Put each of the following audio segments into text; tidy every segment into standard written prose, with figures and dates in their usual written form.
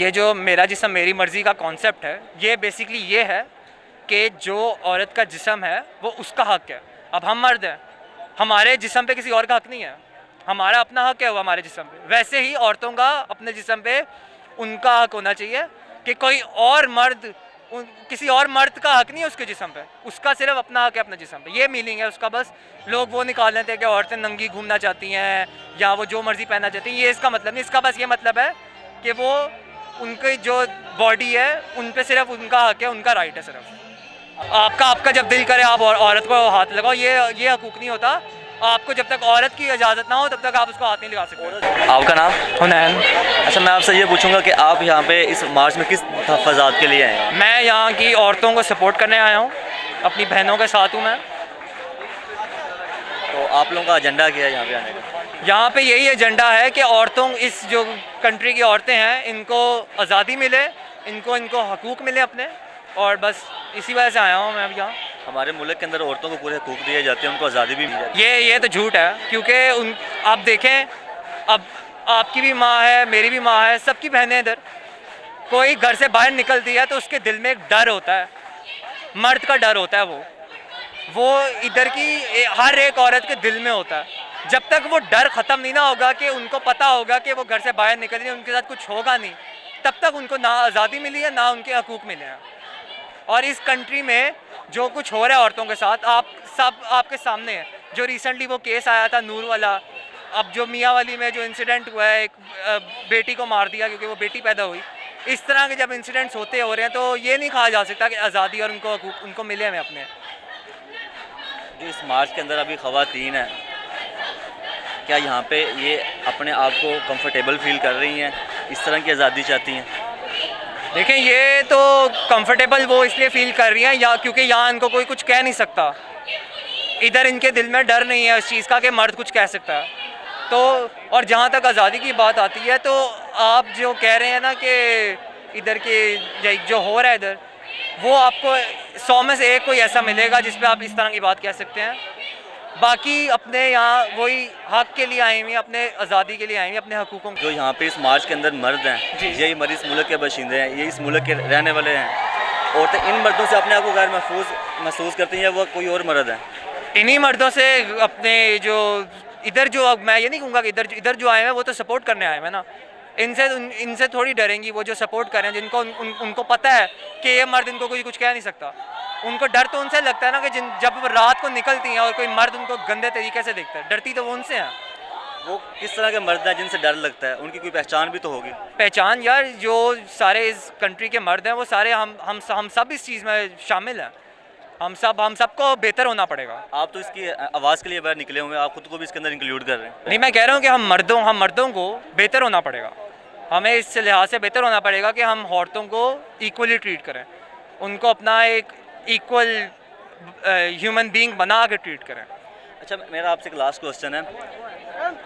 ये जो मेरा जिस्म मेरी मर्ज़ी का कॉन्सेप्ट है, ये बेसिकली ये है कि जो औरत का जिस्म है वो उसका हक़ है। अब हम मर्द हैं, हमारे जिस्म पे किसी और का हक़ नहीं है, हमारा अपना हक़ है वो हमारे जिस्म पे। वैसे ही औरतों का अपने जिस्म पे उनका हक़ होना चाहिए कि कोई और मर्द किसी और मर्द का हक़ नहीं है उसके जिस्म पे, उसका सिर्फ अपना हक़ है अपने जिस्म पे। ये मीनिंग है उसका। बस लोग वो निकाल लेते हैं कि औरतें नंगी घूमना चाहती हैं या वो जो मर्ज़ी पहनना चाहती हैं, ये इसका मतलब नहीं। इसका बस ये मतलब है कि वो उनकी जो बॉडी है उन पे सिर्फ उनका हक़ है, उनका राइट है सिर्फ। आपका जब दिल करे आप औरत को हाथ लगाओ, ये हकूक़ नहीं होता। आपको जब तक औरत की इजाज़त ना हो तब तक आप उसको हाथ नहीं लगा सकते। आपका नाम? हुनैन। अच्छा, मैं आपसे ये पूछूंगा कि आप यहाँ पे इस मार्च में किस तहफ़्फ़ुज़ात के लिए आए हैं? मैं यहाँ की औरतों को सपोर्ट करने आया हूँ, अपनी बहनों के साथ हूँ मैं। तो आप लोगों का एजेंडा क्या है यहाँ पे आने का? यहाँ पे यही एजेंडा है कि औरतों, इस जो कंट्री की औरतें हैं, इनको आज़ादी मिले, इनको हकूक़ मिले अपने, और बस इसी वजह से आया हूँ मैं अब यहाँ। हमारे मुल्क के अंदर औरतों को पूरे हकूक़ दिए जाते हैं, उनको आज़ादी भी मिल जाती है। ये तो झूठ है, क्योंकि आप देखें, अब आपकी भी माँ है, मेरी भी माँ है, सबकी बहनें इधर। कोई घर से बाहर निकलती है तो उसके दिल में एक डर होता है, मर्द का डर होता है। वो इधर की हर एक औरत के दिल में होता है। जब तक वो डर ख़त्म नहीं ना होगा कि उनको पता होगा कि वो घर से बाहर निकल रही है, उनके साथ कुछ होगा नहीं, तब तक उनको ना आज़ादी मिली है, ना उनके हकूक़ मिले हैं। और इस कंट्री में जो कुछ हो रहा है औरतों के साथ, आप सब आपके सामने है। जो रिसेंटली वो केस आया था नूर वाला, अब जो मियाँ वाली में जो इंसिडेंट हुआ है, एक बेटी को मार दिया क्योंकि वो बेटी पैदा हुई। इस तरह के जब इंसिडेंट्स होते हो रहे हैं तो ये नहीं कहा जा सकता कि आज़ादी और उनको हकूक़ उनको मिले हमें अपने। जो इस मार्च के अंदर अभी ख़वातीन हैं, क्या यहाँ पे ये अपने आप को कंफर्टेबल फील कर रही हैं, इस तरह की आज़ादी चाहती हैं? देखें, ये तो कंफर्टेबल वो इसलिए फ़ील कर रही हैं या क्योंकि यहाँ इनको कोई कुछ कह नहीं सकता। इधर इनके दिल में डर नहीं है इस चीज़ का कि मर्द कुछ कह सकता है। तो और जहाँ तक आज़ादी की बात आती है, तो आप जो कह रहे हैं ना कि इधर के जो हो रहा है इधर, वो आपको 100 में से एक कोई ऐसा मिलेगा जिस पे आप इस तरह की बात कह सकते हैं। बाकी अपने यहाँ वही हक़ के लिए आई हुई, अपने आज़ादी के लिए आई हुई, अपने हकूक़ों जो यहाँ पे इस मार्च के अंदर मर्द हैं, यही मर्द इस मुल्क के बाशिंदे हैं, ये इस मुल्क के रहने वाले हैं। औरतें इन मर्दों से अपने आप को गैर महसूस करती हैं या वो कोई और मर्द है? इन्हीं मर्दों से अपने जो इधर जो, मैं ये नहीं कहूँगा कि इधर जो आए हैं वो तो सपोर्ट करने आए हैं ना। इनसे थोड़ी डरेंगी वो जो सपोर्ट करें, जिनको उनको पता है कि ये मर्द इनको कोई कुछ कह नहीं सकता। उनको डर तो उनसे लगता है ना कि जब रात को निकलती हैं और कोई मर्द उनको गंदे तरीके से देखता है, डरती तो वो उनसे हैं। वो किस तरह के मर्द हैं जिनसे डर लगता है? उनकी कोई पहचान भी तो होगी। पहचान यार, जो सारे इस कंट्री के मर्द हैं वो सारे हम सब इस चीज़ में शामिल हैं। हम सबको बेहतर होना पड़ेगा। आप तो इसकी आवाज़ के लिए बाहर निकले हुए हैं, आप खुद को भी इसके अंदर इंक्लूड कर रहे हैं। नहीं, मैं कह रहा हूँ कि हम मर्दों को बेहतर होना पड़ेगा। हमें इस लिहाज से बेहतर होना पड़ेगा कि हम औरतों को इक्वली ट्रीट करें, उनको अपना एक इक्वल ह्यूमन बीइंग बना के ट्रीट करें। अच्छा, मेरा आपसे एक लास्ट क्वेश्चन है।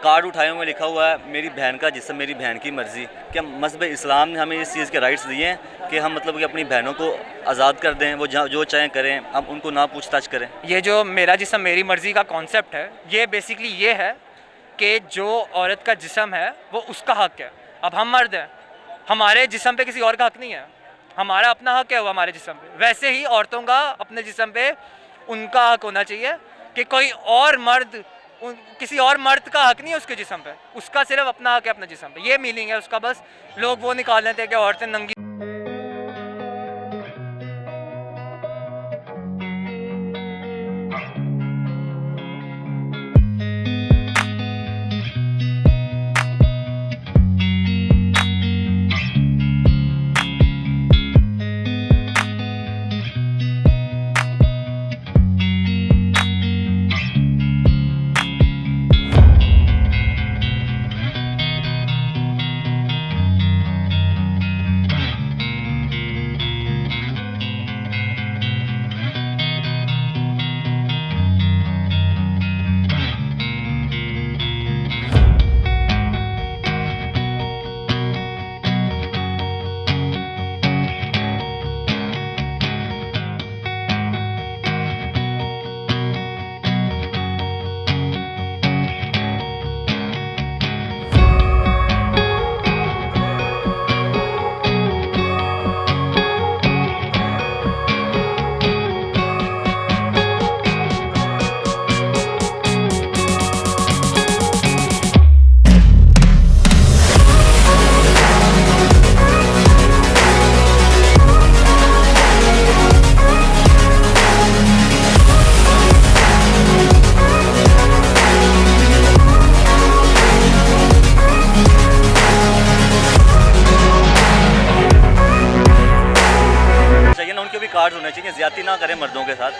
कार्ड उठाए हुए लिखा हुआ है मेरी बहन का जिस्म मेरी बहन की मर्ज़ी। क्या मज़हब इस्लाम ने हमें इस चीज़ के राइट्स दिए हैं कि हम मतलब कि अपनी बहनों को आज़ाद कर दें, वो जो चाहें करें, हम उनको ना पूछताछ करें? ये जो मेरा जिस्म मेरी मर्ज़ी का कॉन्सेप्ट है, ये बेसिकली ये है कि जो औरत का जिस्म है वो उसका हक़ है। अब हम मर्द हैं, हमारे जिस्म पे किसी और का हक़ नहीं है, हमारा अपना हक़ है वो हमारे जिस्म पे। वैसे ही औरतों का अपने जिस्म पे उनका हक़ होना चाहिए कि कोई और मर्द किसी और मर्द का हक़ नहीं है उसके जिस्म पे, उसका सिर्फ अपना हक़ है अपने जिस्म पे। ये मीनिंग है उसका। बस लोग वो निकाल लेते हैं कि औरतें नंगी चाहिए, ज़्यादती ना करें मर्दों के साथ।